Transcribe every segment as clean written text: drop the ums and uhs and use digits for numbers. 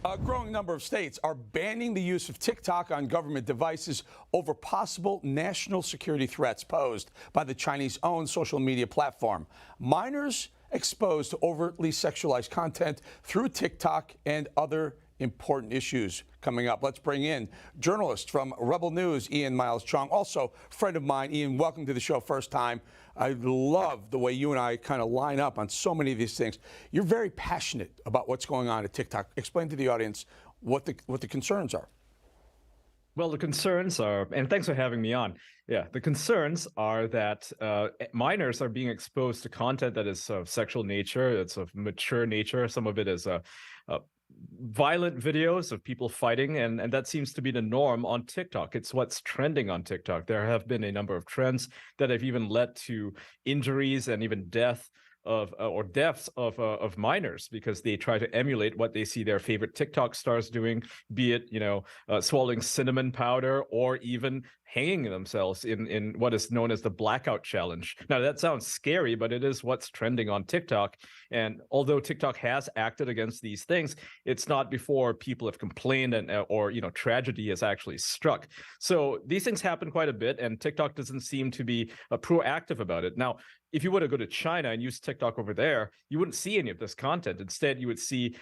A growing number of states are banning the use of TikTok on government devices over possible national security threats posed by the Chinese-owned social media platform. Minors exposed to overtly sexualized content through TikTok and other important issues coming up. Let's bring in journalist from Rebel News, Ian Miles Chong, also friend of mine. Ian, welcome to the show. First time. I love the way you and I kind of line up on so many of these things. You're very passionate about what's going on at TikTok. Explain to the audience what the concerns are. Well, the concerns are, and thanks for having me on. Yeah, the concerns are that minors are being exposed to content that is of sexual nature, it's of mature nature. Some of it is violent videos of people fighting, and that seems to be the norm on TikTok. It's what's trending on TikTok. There have been a number of trends that have even led to injuries and even deaths of minors because they try to emulate what they see their favorite TikTok stars doing, be it swallowing cinnamon powder or even hanging themselves in what is known as the blackout challenge. Now that sounds scary, but it is what's trending on TikTok. And although TikTok has acted against these things, it's not before people have complained or tragedy has actually struck. So these things happen quite a bit, and TikTok doesn't seem to be proactive about it. Now, if you were to go to China and use TikTok over there, you wouldn't see any of this content. Instead, you would see,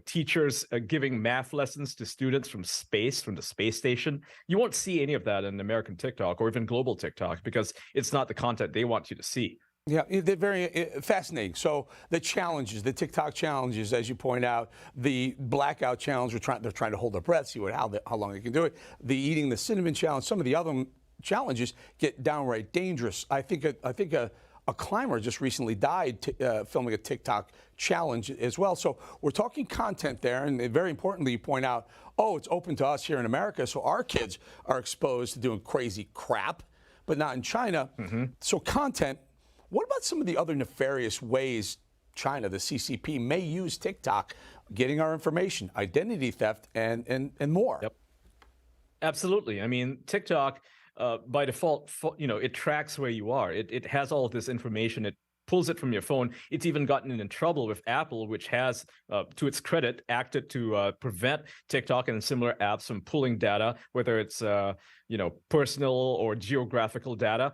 teachers giving math lessons to students from the space station. You won't see any of that in American TikTok or even global TikTok because it's not the content they want you to see. Yeah, they're very fascinating. So the challenges, the TikTok challenges, as you point out, the blackout challenge, they're trying to hold their breath, see how long they can do it. The eating the cinnamon challenge, some of the other challenges get downright dangerous. I think a climber just recently died filming a TikTok challenge as well. So we're talking content there, and very importantly, you point out, it's open to us here in America, so our kids are exposed to doing crazy crap, but not in China. Mm-hmm. So content. What about some of the other nefarious ways China, the CCP, may use TikTok, getting our information, identity theft, and more? Yep. Absolutely. I mean, TikTok, by default, it tracks where you are. It has all of this information. It pulls it from your phone. It's even gotten in trouble with Apple, which has, to its credit, acted to prevent TikTok and similar apps from pulling data, whether it's personal or geographical data.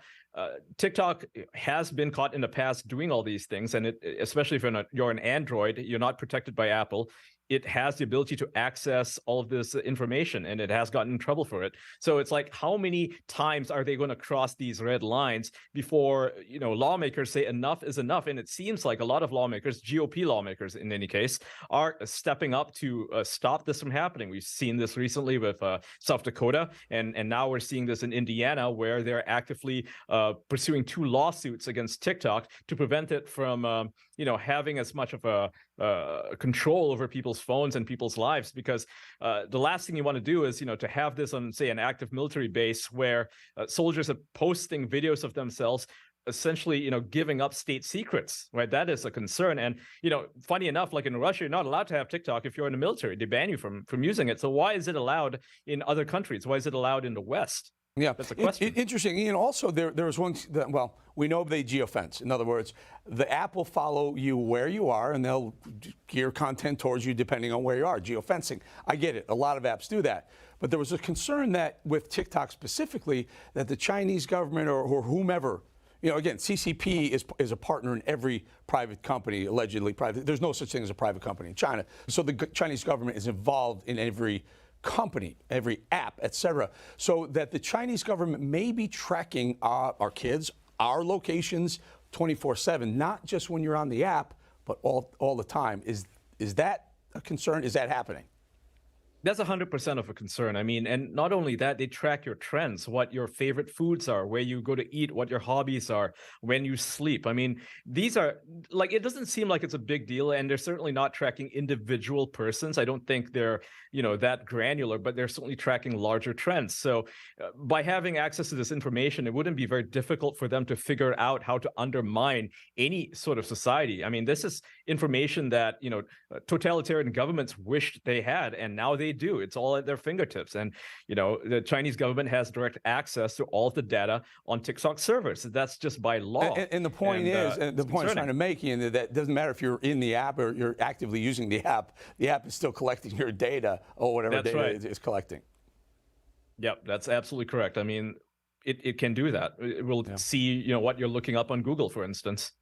TikTok has been caught in the past doing all these things, and especially if you're an Android, you're not protected by Apple. It has the ability to access all of this information, and it has gotten in trouble for it. So it's like, how many times are they going to cross these red lines before lawmakers say enough is enough? And it seems like a lot of lawmakers, GOP lawmakers in any case, are stepping up to stop this from happening. We've seen this recently with South Dakota, and now we're seeing this in Indiana, where they're actively pursuing 2 lawsuits against TikTok to prevent it from having as much of a control over people's phones and people's lives, because the last thing you want to do is to have this on, say, an active military base where soldiers are posting videos of themselves essentially giving up state secrets, right? That is a concern. And funny enough, like in Russia, you're not allowed to have TikTok if you're in the military. They ban you from using it. So why is it allowed in other countries? Why is it allowed in the West? Yeah, that's a question. Interesting. And also, there was one that, we know they geofence. In other words, the app will follow you where you are, and they'll gear content towards you depending on where you are. Geofencing. I get it. A lot of apps do that. But there was a concern that with TikTok specifically, that the Chinese government or whomever, again, CCP is a partner in every private company, allegedly private. There's no such thing as a private company in China. So the Chinese government is involved in every company, every app, etc., so that the Chinese government may be tracking our kids, our locations 24/7, not just when you're on the app, but all the time. Is that a concern? Is that happening? That's 100% of a concern. I mean, and not only that, they track your trends, what your favorite foods are, where you go to eat, what your hobbies are, when you sleep. I mean, these are it doesn't seem like it's a big deal, and they're certainly not tracking individual persons. I don't think they're, that granular, but they're certainly tracking larger trends. So by having access to this information, it wouldn't be very difficult for them to figure out how to undermine any sort of society. I mean, this is information that, totalitarian governments wished they had, and now they do. It's all at their fingertips. And, the Chinese government has direct access to all of the data on TikTok servers. That's just by law. And the point is, and the point I'm trying to make, Ian, that it doesn't matter if you're in the app or you're actively using the app is still collecting your data or whatever That's data right. it is collecting. Yep, that's absolutely correct. I mean, it can do that. It will see, what you're looking up on Google, for instance.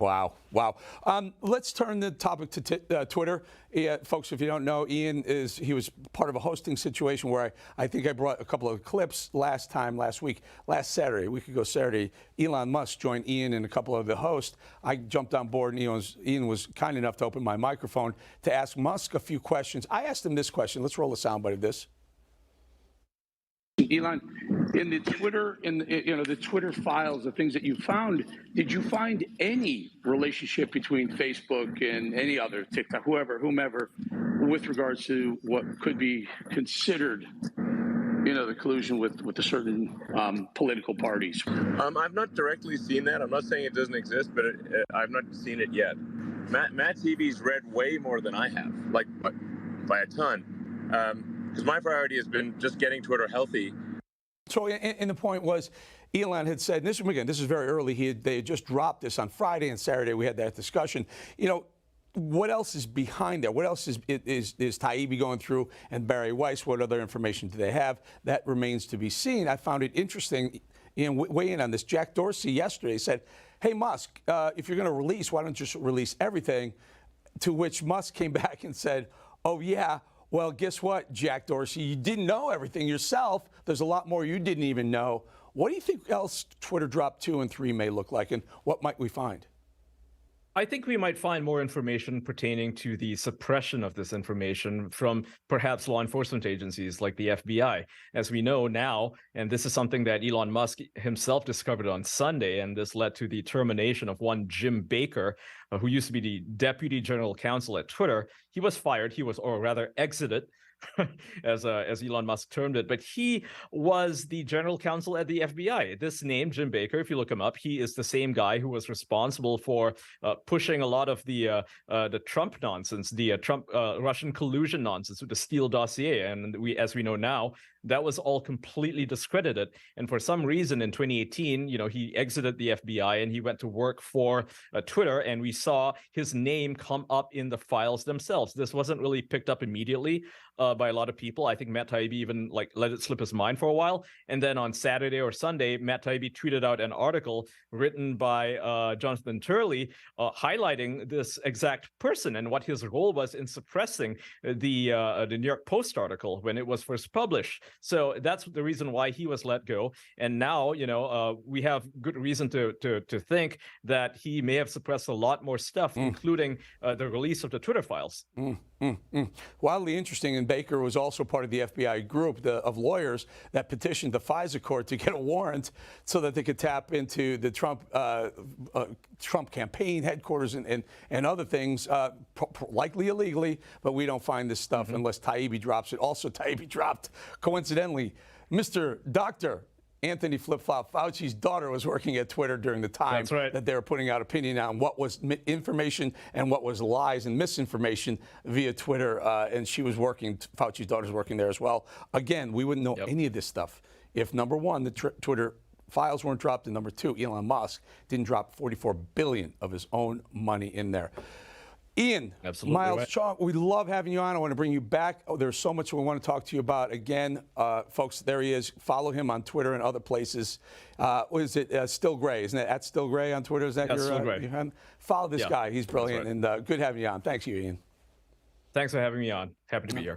Wow. Let's turn the topic to Twitter. Folks, if you don't know, Ian he was part of a hosting situation where I think I brought a couple of clips last Saturday, a week ago Saturday. Elon Musk joined Ian and a couple of the hosts. I jumped on board, and Ian was kind enough to open my microphone to ask Musk a few questions. I asked him this question. Let's roll the soundbite of this. Elon, in the Twitter files, the things that you found, did you find any relationship between Facebook and any other TikTok, whomever, with regards to what could be considered, the collusion with the certain political parties? I've not directly seen that. I'm not saying it doesn't exist, but I've not seen it yet. Matt TV's read way more than I have, like by a ton. Because my priority has been just getting Twitter healthy. So, and the point was, Elon had said, and this is very early, they had just dropped this on Friday and Saturday. We had that discussion. What else is behind there? What else is Taibbi going through, and Barry Weiss? What other information do they have? That remains to be seen. I found it interesting, weigh in on this. Jack Dorsey yesterday said, hey, Musk, if you're going to release, why don't you just release everything? To which Musk came back and said, oh, yeah. Well, guess what, Jack Dorsey? You didn't know everything yourself. There's a lot more you didn't even know. What do you think else Twitter Drop 2 and 3 may look like, and what might we find? I think we might find more information pertaining to the suppression of this information from perhaps law enforcement agencies like the FBI. As we know now, and this is something that Elon Musk himself discovered on Sunday, and this led to the termination of one Jim Baker, who used to be the deputy general counsel at Twitter. He was fired, or rather exited, as Elon Musk termed it, but he was the general counsel at the FBI. This name, Jim Baker, if you look him up, he is the same guy who was responsible for pushing a lot of the Trump nonsense, the Trump Russian collusion nonsense with the Steele dossier. And as we know now, that was all completely discredited. And for some reason in 2018, he exited the FBI and he went to work for Twitter, and we saw his name come up in the files themselves. This wasn't really picked up immediately by a lot of people. I think Matt Taibbi even let it slip his mind for a while. And then on Saturday or Sunday, Matt Taibbi tweeted out an article written by Jonathan Turley highlighting this exact person and what his role was in suppressing the New York Post article when it was first published. So that's the reason why he was let go. And now, we have good reason to think that he may have suppressed a lot more stuff, including the release of the Twitter files. Wildly interesting, and Baker was also part of the FBI group of lawyers that petitioned the FISA court to get a warrant so that they could tap into the Trump campaign headquarters and other things, likely illegally, but we don't find this stuff unless Taibbi drops it. Also, Taibbi dropped, coincidentally, Mr. Dr. Anthony Flip-Flop Fauci's daughter was working at Twitter during the time that they were putting out opinion on what was information and what was lies and misinformation via Twitter. And she was working, Fauci's daughter's working there as well. Again, we wouldn't know any of this stuff if, number one, the Twitter files weren't dropped, and number two, Elon Musk didn't drop $44 billion of his own money in there. Ian, absolutely Miles right. Chalk, we love having you on. I want to bring you back. There's so much we want to talk to you about. Again, folks, there he is. Follow him on Twitter and other places. What is it? Still Gray, isn't it? At Still Gray on Twitter? Is that Still Gray. Follow this guy. He's brilliant. And good having you on. Thanks, Ian. Thanks for having me on. Happy to be here.